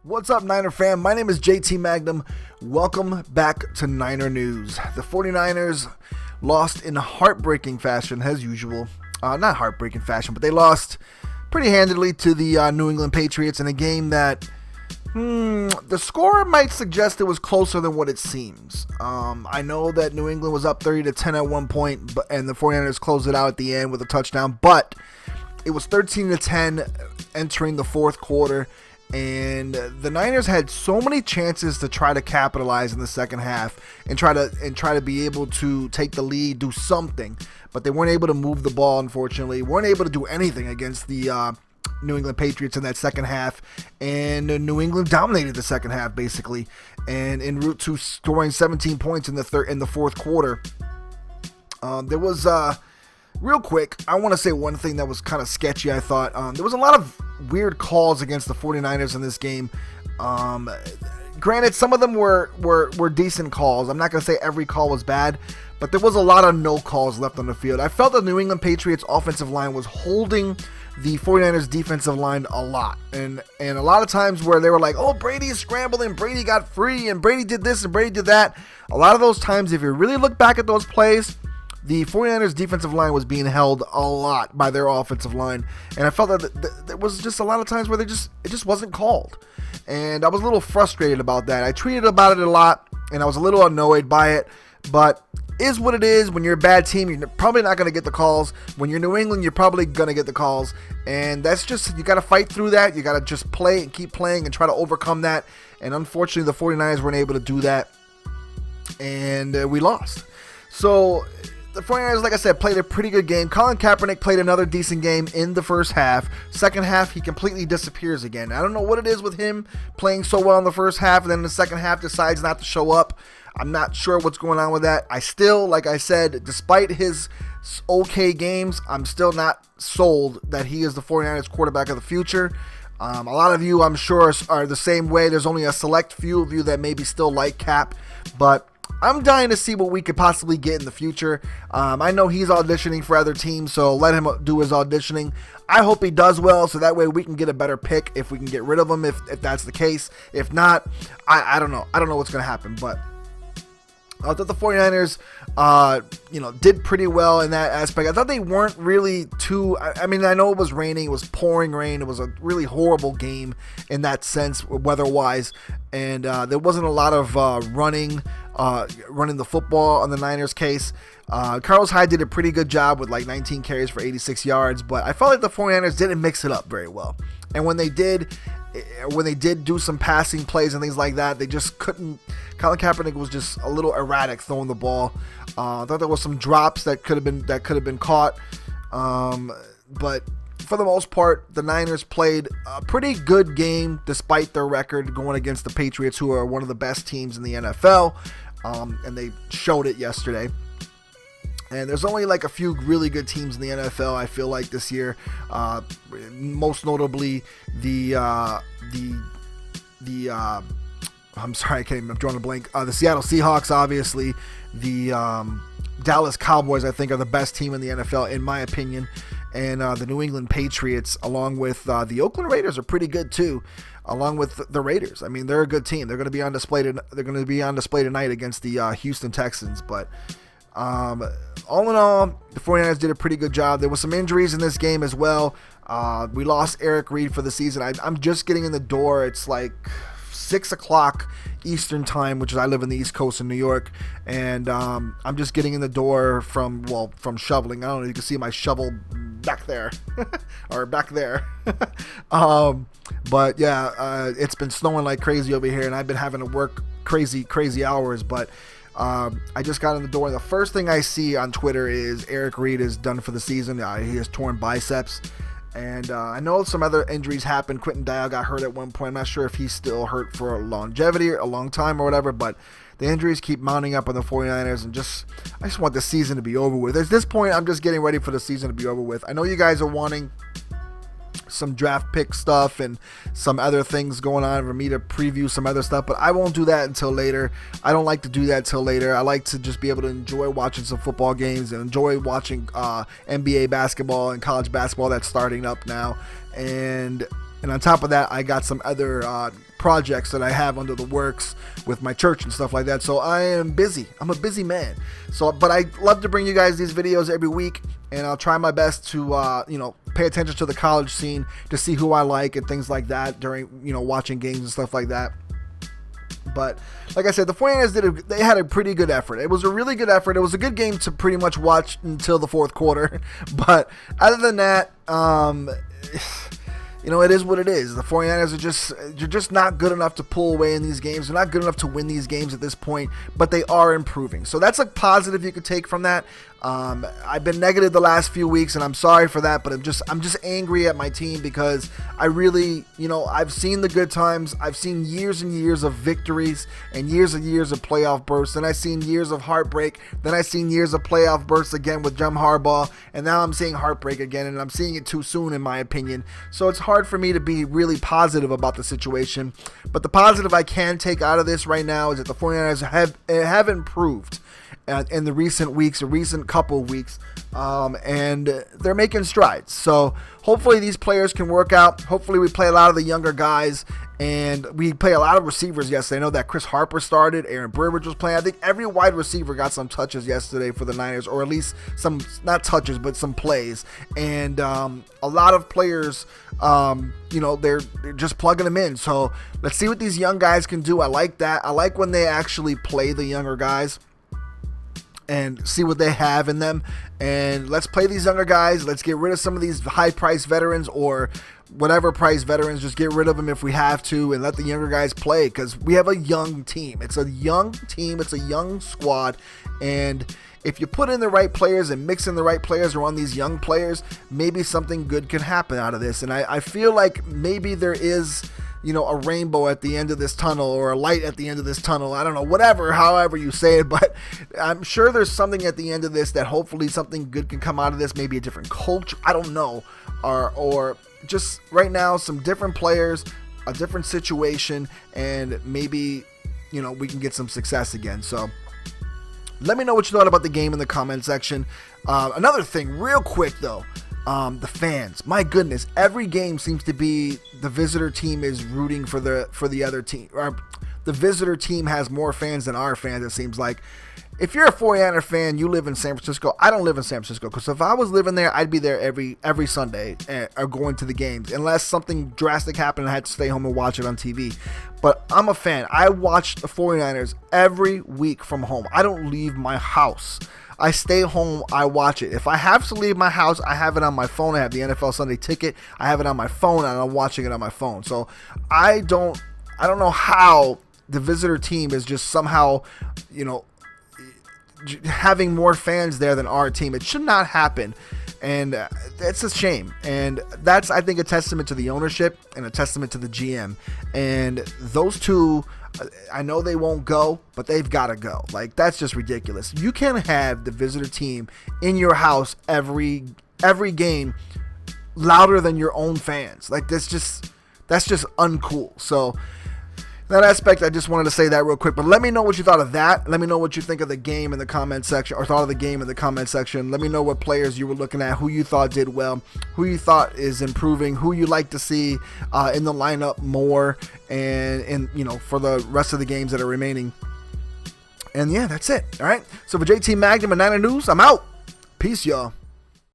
What's up, Niner fam? My name is JT Magnum. Welcome back to Niner News. The 49ers lost in heartbreaking fashion, as usual. Not heartbreaking fashion, but they lost pretty handedly to the New England Patriots in a game that the score might suggest it was closer than what it seems. I know that New England was up 30-10 at one point, and the 49ers closed it out at the end with a touchdown, but it was 13-10 entering the fourth quarter. And the Niners had so many chances to try to capitalize in the second half and try to be able to take the lead, do something, but they weren't able to move the ball. Unfortunately, weren't able to do anything against the New England Patriots in that second half, and New England dominated the second half basically, and en route to scoring 17 points in the fourth quarter. There was real quick, I want to say one thing that was kind of sketchy. I thought there was a lot of weird calls against the 49ers in this game. Granted, some of them were decent calls. I'm not going to say every call was bad, but there was a lot of no calls left on the field. I felt the New England Patriots offensive line was holding the 49ers defensive line a lot. And a lot of times where they were like, oh, Brady is scrambling, Brady got free, and Brady did this and Brady did that. A lot of those times, if you really look back at those plays, the 49ers defensive line was being held a lot by their offensive line. And I felt that there was just a lot of times where it just wasn't called. And I was a little frustrated about that. I tweeted about it a lot, and I was a little annoyed by it. But is what it is. When you're a bad team, you're probably not going to get the calls. When you're New England, you're probably going to get the calls. And that's just, you got to fight through that. You got to just play and keep playing and try to overcome that. And unfortunately, the 49ers weren't able to do that. And we lost. So the 49ers, like I said, played a pretty good game. Colin Kaepernick played another decent game in the first half. Second half, he completely disappears again. I don't know what it is with him playing so well in the first half, and then in the second half decides not to show up. I'm not sure what's going on with that. I still, like I said, despite his okay games, I'm still not sold that he is the 49ers quarterback of the future. A lot of you, I'm sure, are the same way. There's only a select few of you that maybe still like Cap, but I'm dying to see what we could possibly get in the future. I know he's auditioning for other teams, so let him do his auditioning. I hope he does well, so that way we can get a better pick if we can get rid of him, if that's the case. If not, I don't know. I don't know what's going to happen, but I thought the 49ers, did pretty well in that aspect. I thought they weren't really too, I know it was raining, it was pouring rain, it was a really horrible game in that sense, weather-wise, and there wasn't a lot of running the football on the Niners' case. Carlos Hyde did a pretty good job with like 19 carries for 86 yards, but I felt like the 49ers didn't mix it up very well. And when they did do some passing plays and things like that, they just couldn't. Colin Kaepernick was just a little erratic throwing the ball. I thought there was some drops that could have been caught. But for the most part, the Niners played a pretty good game despite their record going against the Patriots, who are one of the best teams in the NFL. And they showed it yesterday. And there's only like a few really good teams in the NFL, I feel like, this year. Most notably I'm sorry, I'm drawing a blank. The Seattle Seahawks, obviously. The Dallas Cowboys, I think, are the best team in the NFL, in my opinion. And the New England Patriots, along with the Oakland Raiders, are pretty good too. Along with the Raiders, I mean, they're a good team. They're going to be on display. They're going to be on display tonight against the Houston Texans. But all in all, the 49ers did a pretty good job. There was some injuries in this game as well. We lost Eric Reid for the season. I'm just getting in the door. It's like 6 o'clock Eastern time, which is, I live in the East Coast in New York, and I'm just getting in the door from shoveling. I don't know if you can see my shovel back there or back there. But yeah, it's been snowing like crazy over here, and I've been having to work crazy hours, but I just got in the door, and the first thing I see on Twitter is Eric Reid is done for the season. He has torn biceps. And I know some other injuries happened. Quentin Dial got hurt at one point. I'm not sure if he's still hurt for a longevity, a long time or whatever, but the injuries keep mounting up on the 49ers, and I just want the season to be over with. At this point, I'm just getting ready for the season to be over with. I know you guys are wanting some draft pick stuff and some other things going on for me to preview some other stuff, but I won't do that until later. I don't like to do that till later. I like to just be able to enjoy watching some football games and enjoy watching NBA basketball and college basketball that's starting up now. And And on top of that, I got some other projects that I have under the works with my church and stuff like that. So I am busy. I'm a busy man. But I love to bring you guys these videos every week, and I'll try my best to, pay attention to the college scene to see who I like and things like that during, watching games and stuff like that. But like I said, the 49ers they had a pretty good effort. It was a really good effort. It was a good game to pretty much watch until the fourth quarter. But other than that, it is what it is. The 49ers you're just not good enough to pull away in these games. They're not good enough to win these games at this point, but they are improving. So that's a positive you could take from that. I've been negative the last few weeks, and I'm sorry for that, but I'm just angry at my team because I really, I've seen the good times. I've seen years and years of victories and years of playoff bursts. Then I've seen years of heartbreak. Then I've seen years of playoff bursts again with Jim Harbaugh, and now I'm seeing heartbreak again, and I'm seeing it too soon in my opinion. So it's hard for me to be really positive about the situation. But the positive I can take out of this right now is that the 49ers have improved in the recent weeks, a recent couple of weeks, and they're making strides. So hopefully these players can work out. Hopefully we play a lot of the younger guys, and we play a lot of receivers yesterday. I know that Chris Harper started, Aaron Burbridge was playing. I think every wide receiver got some touches yesterday for the Niners, or at least some, not touches, but some plays. And a lot of players, they're just plugging them in. So let's see what these young guys can do. I like that. I like when they actually play the younger guys and see what they have in them. And let's play these younger guys. Let's get rid of some of these high-priced veterans, or whatever price veterans. Just get rid of them if we have to, and let the younger guys play, because we have a young team. It's a young team. It's a young squad. And if you put in the right players and mix in the right players around these young players, maybe something good can happen out of this. And I feel like maybe there is, a rainbow at the end of this tunnel, or a light at the end of this tunnel. I don't know, however you say it, but I'm sure there's something at the end of this that hopefully something good can come out of this. Maybe a different coach, I don't know, or just right now some different players, a different situation, and maybe, we can get some success again. So let me know what you thought about the game in the comment section. Another thing, real quick though, the fans. My goodness, every game seems to be the visitor team is rooting for the other team. The visitor team has more fans than our fans, it seems like. If you're a 49er fan, you live in San Francisco. I don't live in San Francisco, because if I was living there, I'd be there every Sunday or going to the games, unless something drastic happened and I had to stay home and watch it on TV. But I'm a fan. I watch the 49ers every week from home. I don't leave my house. I stay home, I watch it. If I have to leave my house, I have it on my phone. I have the NFL Sunday Ticket. I have it on my phone, and I'm watching it on my phone. So I don't know how the visitor team is just somehow, having more fans there than our team. It should not happen, and it's a shame. And that's, I think, a testament to the ownership and a testament to the GM. And those two, I know they won't go, but they've got to go. Like, that's just ridiculous. You can't have the visitor team in your house every game louder than your own fans. Like, that's just uncool. So that aspect, I just wanted to say that real quick. But let me know what you thought of that. Let me know what you think of the game in the comment section, or thought of the game in the comment section. Let me know what players you were looking at, who you thought did well, who you thought is improving, who you like to see in the lineup more, and for the rest of the games that are remaining. And yeah, that's it. All right. So for JT Magnum and Niner News, I'm out. Peace, y'all.